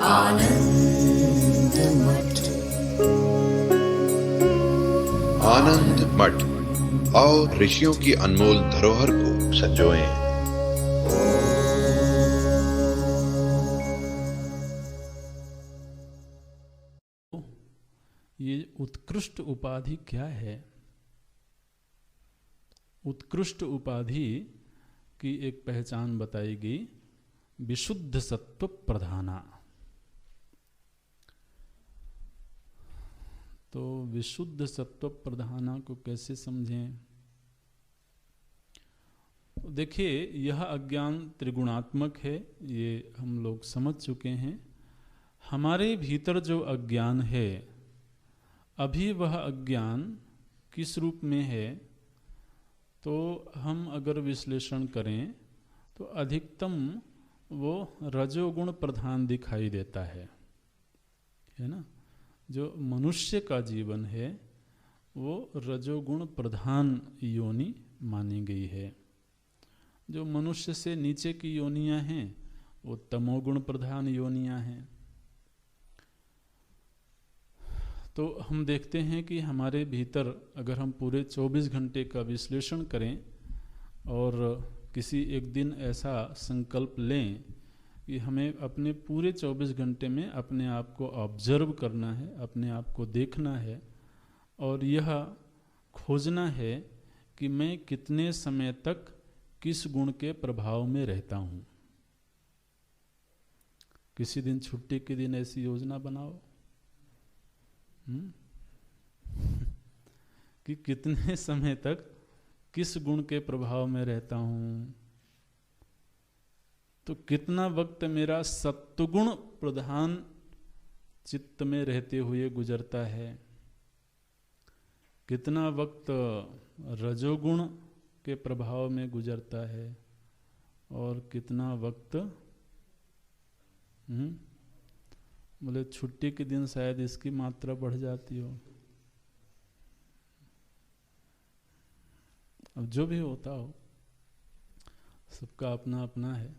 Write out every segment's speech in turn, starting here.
आनंद मठ। आनंद मठ और ऋषियों की अनमोल धरोहर को संजोएं। ये उत्कृष्ट उपाधि क्या है? उत्कृष्ट उपाधि की एक पहचान बताई गई, विशुद्ध सत्व प्रधाना। तो विशुद्ध सत्व प्रधाना को कैसे समझें? तो देखिए, यह अज्ञान त्रिगुणात्मक है, ये हम लोग समझ चुके हैं। हमारे भीतर जो अज्ञान है, अभी वह अज्ञान किस रूप में है? तो हम अगर विश्लेषण करें तो अधिकतम वो रजोगुण प्रधान दिखाई देता है ना? जो मनुष्य का जीवन है वो रजोगुण प्रधान योनि मानी गई है। जो मनुष्य से नीचे की योनियां हैं वो तमोगुण प्रधान योनियां हैं। तो हम देखते हैं कि हमारे भीतर अगर हम पूरे 24 घंटे का विश्लेषण करें और किसी एक दिन ऐसा संकल्प लें कि हमें अपने पूरे 24 घंटे में अपने आप को ऑब्जर्व करना है, अपने आप को देखना है और यह खोजना है कि मैं कितने समय तक किस गुण के प्रभाव में रहता हूँ। किसी दिन छुट्टी के दिन ऐसी योजना बनाओ कि कितने समय तक किस गुण के प्रभाव में रहता हूँ। तो कितना वक्त मेरा सत्वगुण प्रधान चित्त में रहते हुए गुजरता है, कितना वक्त रजोगुण के प्रभाव में गुजरता है और कितना वक्त बोले छुट्टी के दिन शायद इसकी मात्रा बढ़ जाती हो। अब जो भी होता हो, सबका अपना अपना है।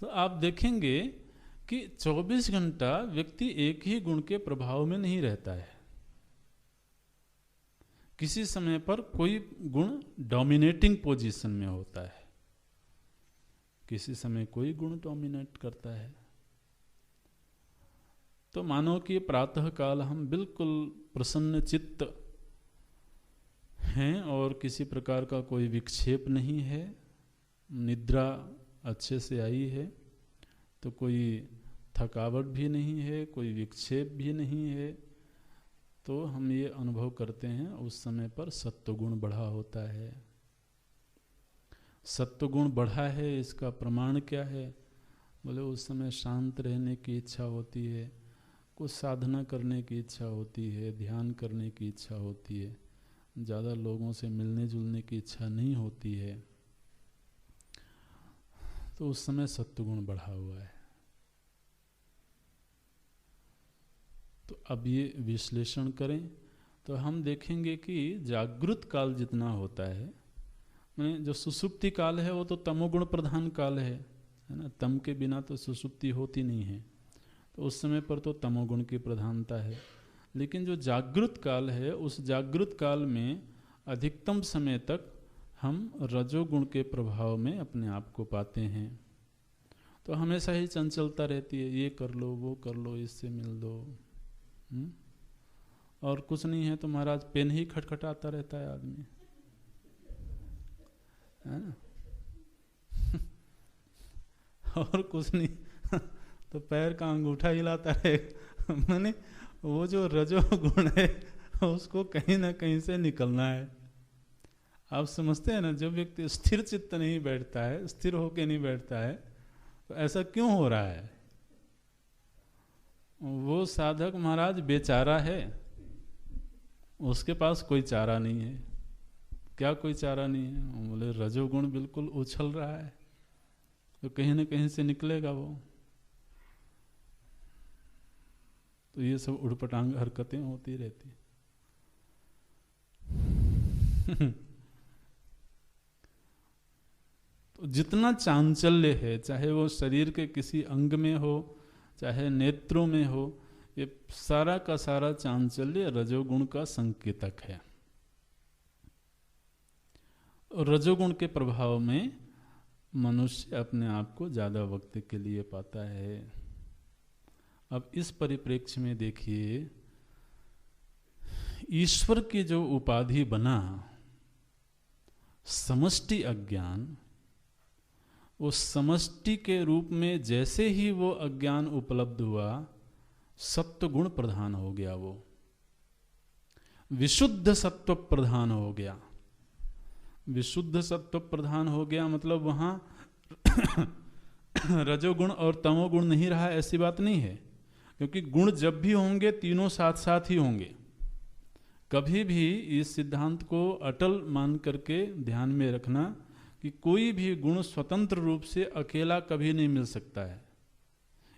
तो आप देखेंगे कि 24 घंटा व्यक्ति एक ही गुण के प्रभाव में नहीं रहता है। किसी समय पर कोई गुण डोमिनेटिंग पोजीशन में होता है, किसी समय कोई गुण डोमिनेट करता है। तो मानो कि प्रातः काल हम बिल्कुल प्रसन्न चित्त हैं और किसी प्रकार का कोई विक्षेप नहीं है, निद्रा अच्छे से आई है, तो कोई थकावट भी नहीं है, कोई विक्षेप भी नहीं है। तो हम ये अनुभव करते हैं उस समय पर सत्वगुण बढ़ा होता है। सत्वगुण बढ़ा है, इसका प्रमाण क्या है? बोले उस समय शांत रहने की इच्छा होती है, कुछ साधना करने की इच्छा होती है, ध्यान करने की इच्छा होती है, ज़्यादा लोगों से मिलने जुलने की इच्छा नहीं होती है। तो उस समय सत्वगुण बढ़ा हुआ है। तो अब ये विश्लेषण करें तो हम देखेंगे कि जागृत काल जितना होता है, माने जो सुसुप्ति काल है वो तो तमोगुण प्रधान काल है ना? तम के बिना तो सुसुप्ति होती नहीं है। तो उस समय पर तो तमोगुण की प्रधानता है। लेकिन जो जागृत काल है, उस जागृत काल में अधिकतम समय तक हम रजोगुण के प्रभाव में अपने आप को पाते हैं। तो हमेशा ही चंचलता रहती है, ये कर लो, वो कर लो, इससे मिल दो। और कुछ नहीं है तो महाराज पेन ही खटखटाता रहता है आदमी, है ना? और कुछ नहीं तो पैर का अंगूठा हिलाता है। मैंने वो जो रजोगुण है उसको कहीं ना कहीं से निकलना है। आप समझते हैं ना, जब व्यक्ति स्थिर चित्त नहीं बैठता है, स्थिर होके नहीं बैठता है, तो ऐसा क्यों हो रहा है? वो साधक महाराज बेचारा है, उसके पास कोई चारा नहीं है। क्या कोई चारा नहीं है? बोले रजोगुण बिल्कुल उछल रहा है, तो कहीं ना कहीं से निकलेगा वो। तो ये सब उड़पटांग हरकतें होती रहती। तो जितना चांचल्य है, चाहे वो शरीर के किसी अंग में हो, चाहे नेत्रों में हो, ये सारा का सारा चांचल्य रजोगुण का संकेतक है। और रजोगुण के प्रभाव में मनुष्य अपने आप को ज़्यादा वक्त के लिए पाता है। अब इस परिप्रेक्ष्य में देखिए, ईश्वर की जो उपाधि बना समष्टि अज्ञान, वो समष्टि के रूप में जैसे ही वो अज्ञान उपलब्ध हुआ, सत्व गुण प्रधान हो गया, वो विशुद्ध सत्व प्रधान हो गया। विशुद्ध सत्व प्रधान हो गया मतलब वहां रजोगुण और तमोगुण नहीं रहा, ऐसी बात नहीं है। क्योंकि गुण जब भी होंगे तीनों साथ साथ ही होंगे। कभी भी इस सिद्धांत को अटल मान करके ध्यान में रखना कि कोई भी गुण स्वतंत्र रूप से अकेला कभी नहीं मिल सकता है।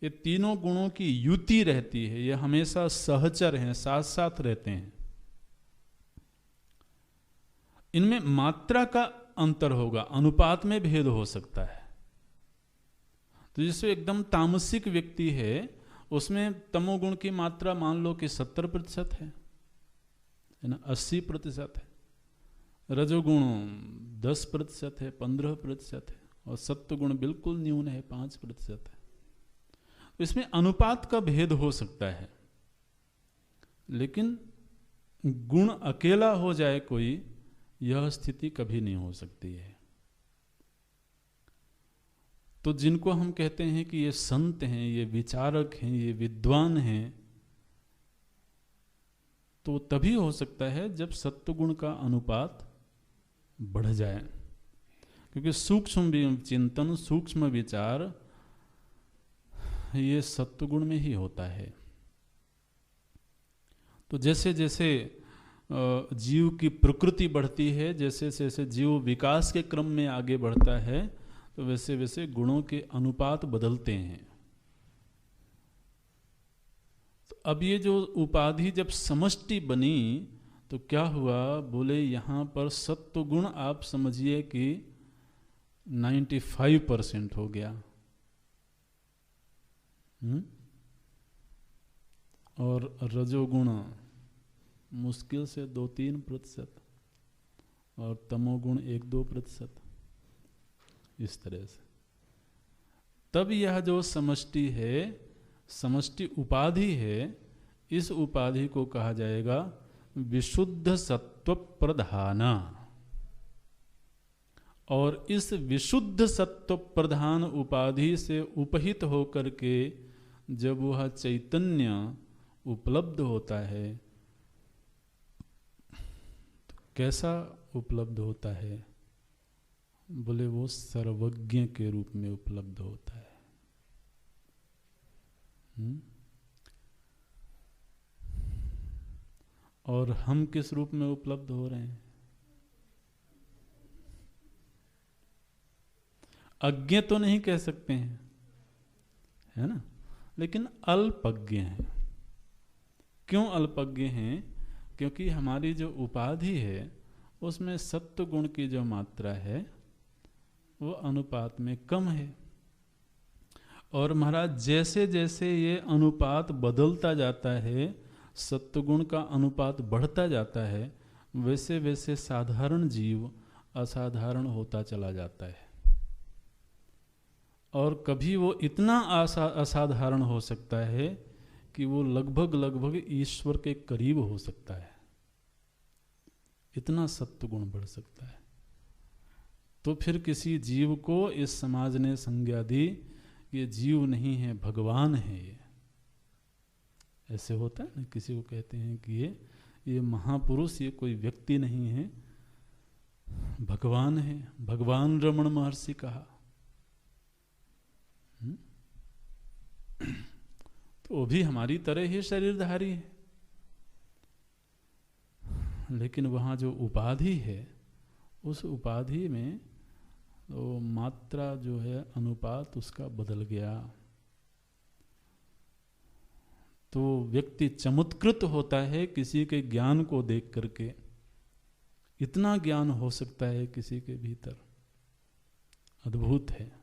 ये तीनों गुणों की युति रहती है, ये हमेशा सहचर हैं, साथ साथ रहते हैं। इनमें मात्रा का अंतर होगा, अनुपात में भेद हो सकता है। तो जैसे एकदम तामसिक व्यक्ति है, उसमें तमोगुण की मात्रा मान लो कि 70% है ना, 80% है। रजोगुण 10% है, 15% है, और सत्वगुण बिल्कुल न्यून है, 5% है। तो इसमें अनुपात का भेद हो सकता है, लेकिन गुण अकेला हो जाए कोई, यह स्थिति कभी नहीं हो सकती है। तो जिनको हम कहते हैं कि ये संत हैं, ये विचारक हैं, ये विद्वान हैं, तो तभी हो सकता है जब सत्वगुण का अनुपात बढ़ जाए। क्योंकि सूक्ष्म चिंतन, सूक्ष्म विचार ये सत्वगुण में ही होता है। तो जैसे जैसे जीव की प्रकृति बढ़ती है, जैसे जैसे जीव विकास के क्रम में आगे बढ़ता है, तो वैसे वैसे गुणों के अनुपात बदलते हैं। तो अब ये जो उपाधि जब समष्टि बनी तो क्या हुआ, बोले यहां पर सत्व गुण आप समझिए कि 95% हो गया, और रजोगुण मुश्किल से 2-3%, और तमोगुण 1-2%, इस तरह से। तब यह जो समष्टि है, समष्टि उपाधि है, इस उपाधि को कहा जाएगा विशुद्ध सत्व प्रधाना। और इस विशुद्ध सत्व प्रधान उपाधि से उपहित होकर के जब वह चैतन्य उपलब्ध होता है, तो कैसा उपलब्ध होता है, बोले वो सर्वज्ञ के रूप में उपलब्ध होता है। और हम किस रूप में उपलब्ध हो रहे हैं? अज्ञ तो नहीं कह सकते हैं, है ना, लेकिन अल्पज्ञ हैं। क्यों अल्पज्ञ हैं? क्योंकि हमारी जो उपाधि है उसमें सत्व गुण की जो मात्रा है वो अनुपात में कम है। और महाराज जैसे जैसे ये अनुपात बदलता जाता है, सत्वगुण का अनुपात बढ़ता जाता है, वैसे वैसे साधारण जीव असाधारण होता चला जाता है। और कभी वो इतना असाधारण हो सकता है कि वो लगभग लगभग ईश्वर के करीब हो सकता है, इतना सत्वगुण बढ़ सकता है। तो फिर किसी जीव को इस समाज ने संज्ञा दी, ये जीव नहीं है, भगवान है। ये ऐसे होता है ना, किसी को कहते हैं कि ये महापुरुष, ये कोई व्यक्ति नहीं है, भगवान है। भगवान रमण महर्षि कहा। तो वो भी हमारी तरह ही शरीरधारी है, लेकिन वहां जो उपाधि है, उस उपाधि में तो मात्रा जो है, अनुपात उसका बदल गया। तो व्यक्ति चमत्कृत होता है किसी के ज्ञान को देख करके। इतना ज्ञान हो सकता है किसी के भीतर, अद्भुत है।